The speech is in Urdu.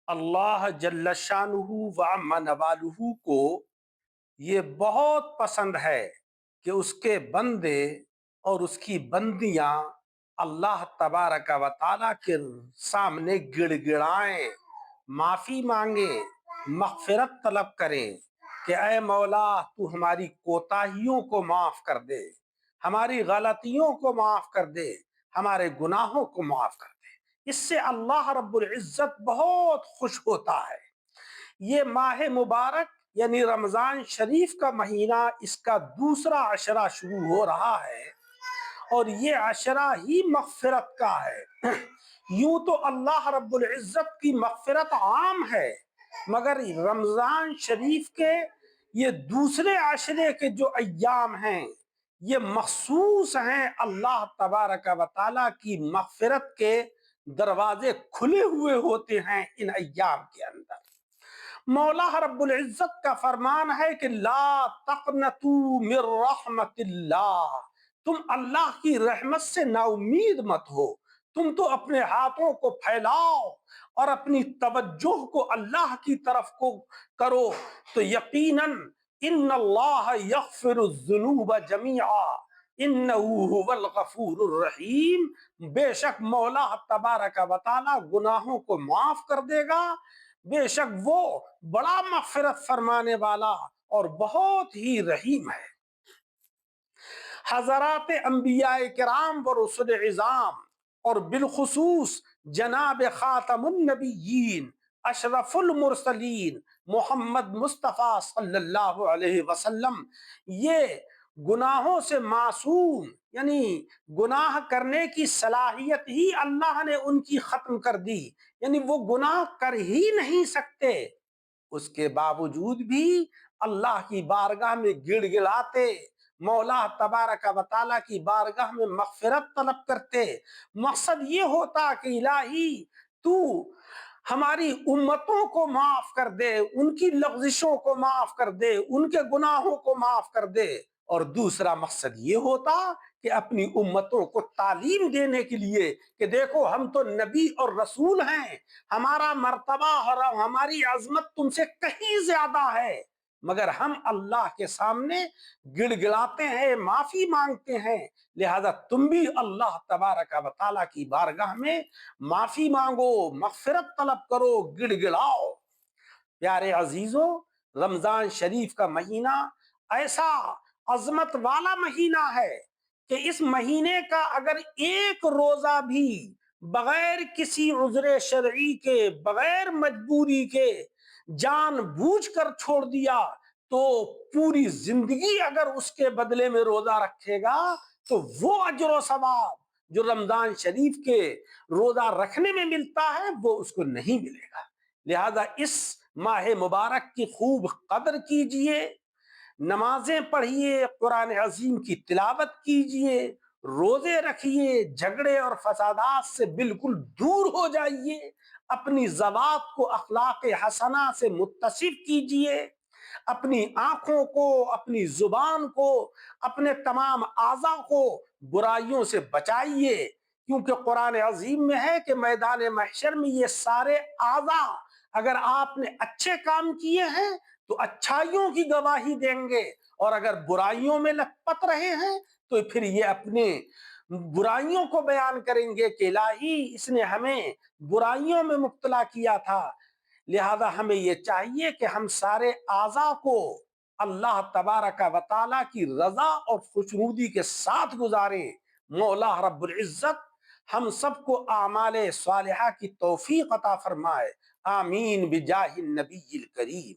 اللہ جل شانہ و عم نوالہ کو یہ بہت پسند ہے کہ اس کے بندے اور اس کی بندیاں اللہ تبارک و تعالیٰ کے سامنے گڑ گڑائیں، معافی مانگیں، مغفرت طلب کریں کہ اے مولا تو ہماری کوتاہیوں کو معاف کر دے، ہماری غلطیوں کو معاف کر دے، ہمارے گناہوں کو معاف کر دے۔ اس سے اللہ رب العزت بہت خوش ہوتا ہے۔ یہ ماہ مبارک یعنی رمضان شریف کا مہینہ، اس کا دوسرا عشرہ شروع ہو رہا ہے اور یہ عشرہ ہی مغفرت کا ہے۔ یوں تو اللہ رب العزت کی مغفرت عام ہے، مگر رمضان شریف کے یہ دوسرے عشرے کے جو ایام ہیں یہ مخصوص ہیں، اللہ تبارک و تعالیٰ کی مغفرت کے دروازے کھلے ہوئے ہوتے ہیں ان ایام کے اندر۔ مولا رب العزت کا فرمان ہے کہ لا تقنطوا من رحمت اللہ، تم اللہ کی رحمت سے نا امید مت ہو، تم تو اپنے ہاتھوں کو پھیلاؤ اور اپنی توجہ کو اللہ کی طرف کو کرو تو یقیناً ان اللہ یغفر الذنوب جمیعا انہ هو الغفور الرحیم، بے شک مولا تبارک و تعالی گناہوں کو معاف کر دے گا، بے شک وہ بڑا مغفرت فرمانے والا اور بہت ہی رحیم ہے۔ حضرات انبیاء کرام و رسل عظام اور بالخصوص جناب خاتم النبیین اشرف المرسلین محمد مصطفیٰ صلی اللہ علیہ وسلم یہ گناہوں سے معصوم، یعنی گناہ کرنے کی صلاحیت ہی اللہ نے ان کی ختم کر دی، یعنی وہ گناہ کر ہی نہیں سکتے، اس کے باوجود بھی اللہ کی بارگاہ میں گڑ گڑاتے، مولا تبارک و تعالیٰ کی بارگاہ میں مغفرت طلب کرتے۔ مقصد یہ ہوتا کہ الہی تو ہماری امتوں کو معاف کر دے، ان کی لغزشوں کو معاف کر دے، ان کے گناہوں کو معاف کر دے، اور دوسرا مقصد یہ ہوتا کہ اپنی امتوں کو تعلیم دینے کے لیے کہ دیکھو ہم تو نبی اور رسول ہیں، ہمارا مرتبہ اور ہماری عظمت تم سے کہیں زیادہ ہے، مگر ہم اللہ کے سامنے گڑ گڑاتے ہیں، معافی مانگتے ہیں، لہذا تم بھی اللہ تبارک و تعالیٰ کی بارگاہ میں معافی مانگو، مغفرت طلب کرو، گڑ گڑاؤ۔ پیارے عزیزوں، رمضان شریف کا مہینہ ایسا عظمت والا مہینہ ہے کہ اس مہینے کا اگر ایک روزہ بھی بغیر کسی عذر شرعی کے، بغیر مجبوری کے جان بوجھ کر چھوڑ دیا تو پوری زندگی اگر اس کے بدلے میں روزہ رکھے گا تو وہ اجر و ثواب جو رمضان شریف کے روزہ رکھنے میں ملتا ہے وہ اس کو نہیں ملے گا۔ لہذا اس ماہ مبارک کی خوب قدر کیجئے، نمازیں پڑھیے، قرآن عظیم کی تلاوت کیجئے، روزے رکھیے، جھگڑے اور فسادات سے بالکل دور ہو جائیے، اپنی زبان کو اخلاق حسنہ سے متصف کیجئے، اپنی آنکھوں کو، اپنی زبان کو، اپنے تمام اعضاء کو برائیوں سے بچائیے، کیونکہ قرآن عظیم میں ہے کہ میدان محشر میں یہ سارے اعضاء اگر آپ نے اچھے کام کیے ہیں تو اچھائیوں کی گواہی دیں گے، اور اگر برائیوں میں لت پت رہے ہیں تو پھر یہ اپنے برائیوں کو بیان کریں گے کہ الہی اس نے ہمیں برائیوں میں مبتلا کیا تھا۔ لہذا ہمیں یہ چاہیے کہ ہم سارے اعضاء کو اللہ تبارک و تعالیٰ کی رضا اور خوشنودی کے ساتھ گزاریں۔ مولا رب العزت ہم سب کو اعمال صالحہ کی توفیق عطا فرمائے، آمین بجاہ النبی الکریم۔